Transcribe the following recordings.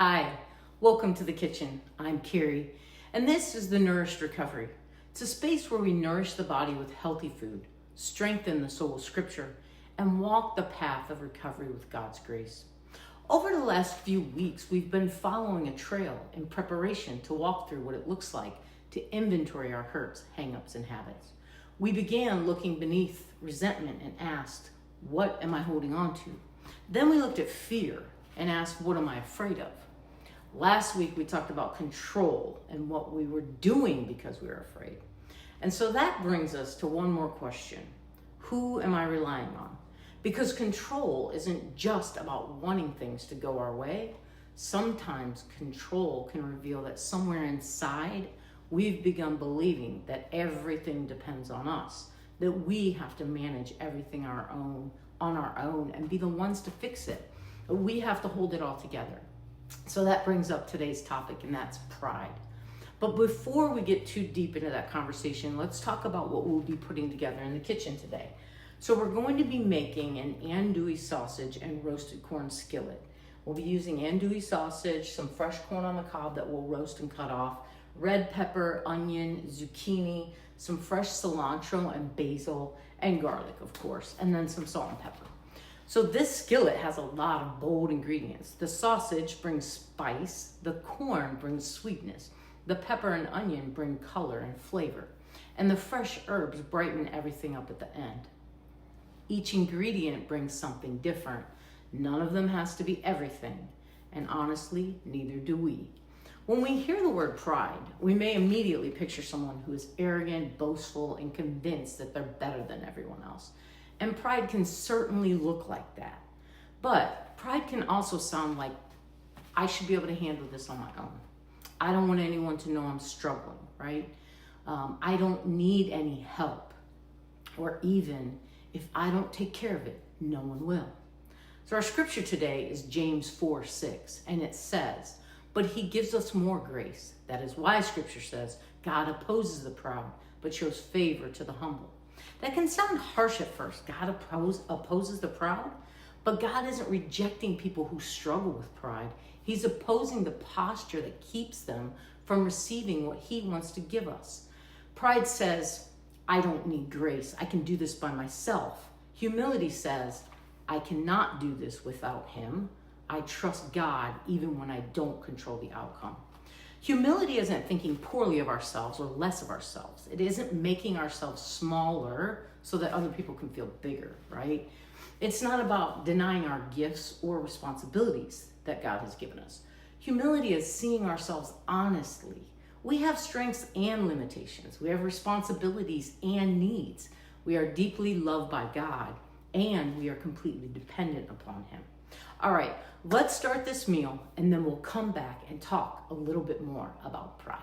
Hi, welcome to the kitchen. I'm Carrie, and this is the Nourished Recovery. It's a space where we nourish the body with healthy food, strengthen the soul with scripture, and walk the path of recovery with God's grace. Over the last few weeks, we've been following a trail in preparation to walk through what it looks like to inventory our hurts, hang-ups, and habits. We began looking beneath resentment and asked, what am I holding on to? Then we looked at fear and asked, what am I afraid of? Last week, we talked about control and what we were doing because we were afraid. And so that brings us to one more question. Who am I relying on? Because control isn't just about wanting things to go our way. Sometimes control can reveal that somewhere inside, we've begun believing that everything depends on us, that we have to manage everything on our own and be the ones to fix it. We have to hold it all together. So that brings up today's topic, and that's pride. But before we get too deep into that conversation, let's talk about what we'll be putting together in the kitchen today. So we're going to be making an andouille sausage and roasted corn skillet. We'll be using andouille sausage, some fresh corn on the cob that we'll roast and cut off, red pepper, onion, zucchini, some fresh cilantro and basil, and garlic, of course, and then some salt and pepper. So this skillet has a lot of bold ingredients. The sausage brings spice, the corn brings sweetness, the pepper and onion bring color and flavor, and the fresh herbs brighten everything up at the end. Each ingredient brings something different. None of them has to be everything, and honestly, neither do we. When we hear the word pride, we may immediately picture someone who is arrogant, boastful, and convinced that they're better than everyone else. And pride can certainly look like that. But pride can also sound like, I should be able to handle this on my own. I don't want anyone to know I'm struggling, right? I don't need any help. Or even, if I don't take care of it, no one will. So our scripture today is James 4:6, and it says, but he gives us more grace. That is why scripture says, God opposes the proud, but shows favor to the humble. That can sound harsh at first. God opposes the proud, but God isn't rejecting people who struggle with pride. He's opposing the posture that keeps them from receiving what he wants to give us. Pride says, I don't need grace. I can do this by myself. Humility says, I cannot do this without him. I trust God even when I don't control the outcome. Humility isn't thinking poorly of ourselves or less of ourselves. It isn't making ourselves smaller so that other people can feel bigger, right? It's not about denying our gifts or responsibilities that God has given us. Humility is seeing ourselves honestly. We have strengths and limitations. We have responsibilities and needs. We are deeply loved by God, and we are completely dependent upon him. All right, let's start this meal, and then we'll come back and talk a little bit more about pride.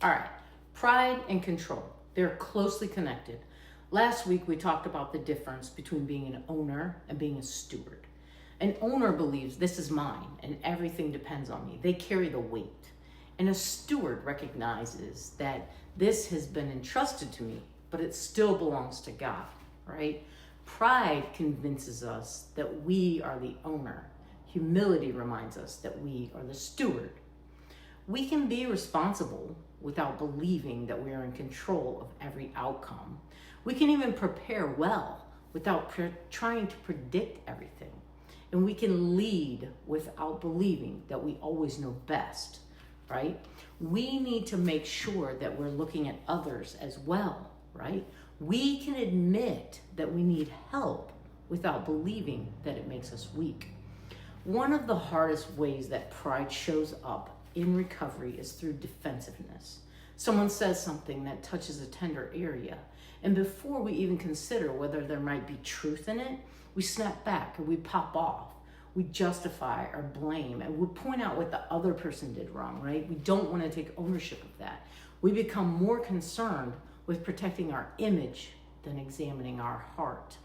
All right, pride and control. They're closely connected. Last week, we talked about the difference between being an owner and being a steward. An owner believes this is mine and everything depends on me. They carry the weight. And a steward recognizes that this has been entrusted to me, but it still belongs to God, right? Pride convinces us that we are the owner. Humility reminds us that we are the steward. We can be responsible without believing that we are in control of every outcome. We can even prepare well without trying to predict everything. And we can lead without believing that we always know best, right? We need to make sure that we're looking at others as well, right? We can admit that we need help without believing that it makes us weak. One of the hardest ways that pride shows up in recovery is through defensiveness. Someone says something that touches a tender area, and before we even consider whether there might be truth in it, we snap back and we pop off. We justify or blame, and we point out what the other person did wrong, right? We don't want to take ownership of that. We become more concerned with protecting our image than examining our heart.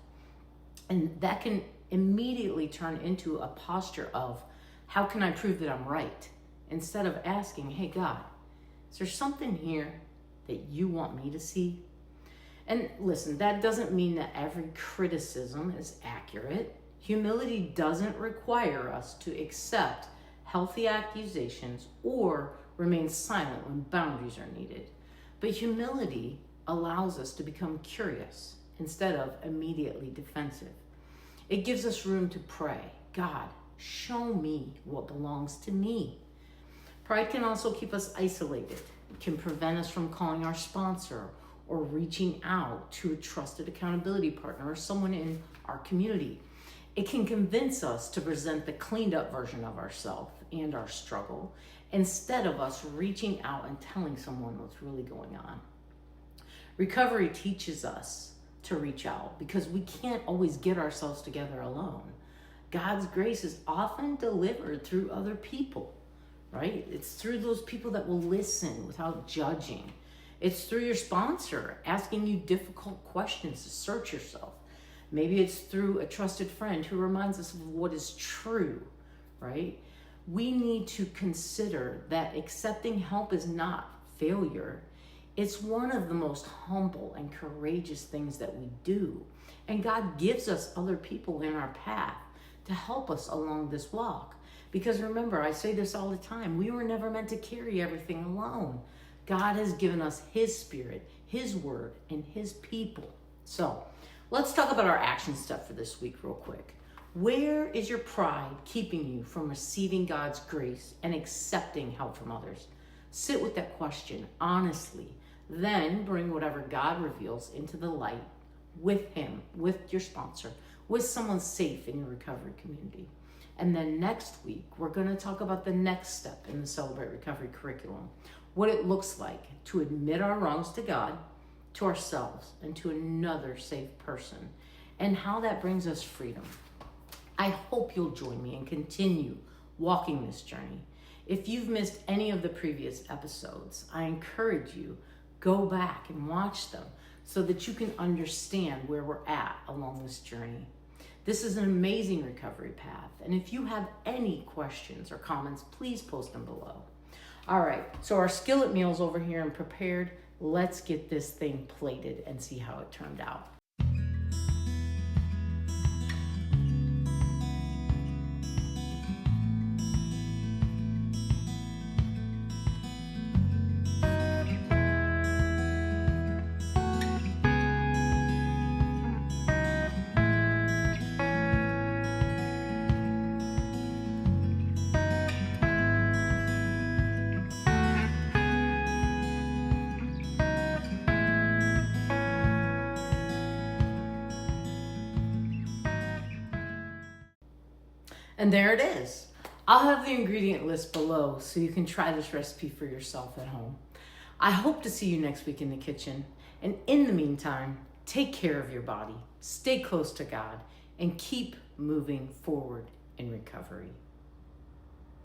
And that can immediately turn into a posture of, how can I prove that I'm right? Instead of asking, hey God, is there something here that you want me to see? And listen, that doesn't mean that every criticism is accurate. Humility doesn't require us to accept healthy accusations or remain silent when boundaries are needed. But humility allows us to become curious instead of immediately defensive. It gives us room to pray, God, show me what belongs to me. Pride can also keep us isolated. It can prevent us from calling our sponsor or reaching out to a trusted accountability partner or someone in our community. It can convince us to present the cleaned up version of ourselves and our struggle instead of us reaching out and telling someone what's really going on. Recovery teaches us to reach out because we can't always get ourselves together alone. God's grace is often delivered through other people, right? It's through those people that will listen without judging. It's through your sponsor asking you difficult questions to search yourself. Maybe it's through a trusted friend who reminds us of what is true, right? We need to consider that accepting help is not failure. It's one of the most humble and courageous things that we do. And God gives us other people in our path to help us along this walk. Because remember, I say this all the time, we were never meant to carry everything alone. God has given us His Spirit, His Word, and His people. So let's talk about our action step for this week real quick. Where is your pride keeping you from receiving God's grace and accepting help from others? Sit with that question honestly. Then bring whatever God reveals into the light with Him, with your sponsor, with someone safe in your recovery community. And then next week, we're going to talk about the next step in the Celebrate Recovery curriculum, what it looks like to admit our wrongs to God, to ourselves, and to another safe person, and how that brings us freedom. I hope you'll join me and continue walking this journey. If you've missed any of the previous episodes, I encourage you, go back and watch them so that you can understand where we're at along this journey. This is an amazing recovery path, and if you have any questions or comments, please post them below. All right, so our skillet meal's over here and prepared. Let's get this thing plated and see how it turned out. And there it is. I'll have the ingredient list below so you can try this recipe for yourself at home. I hope to see you next week in the kitchen. And in the meantime, take care of your body, stay close to God, and keep moving forward in recovery.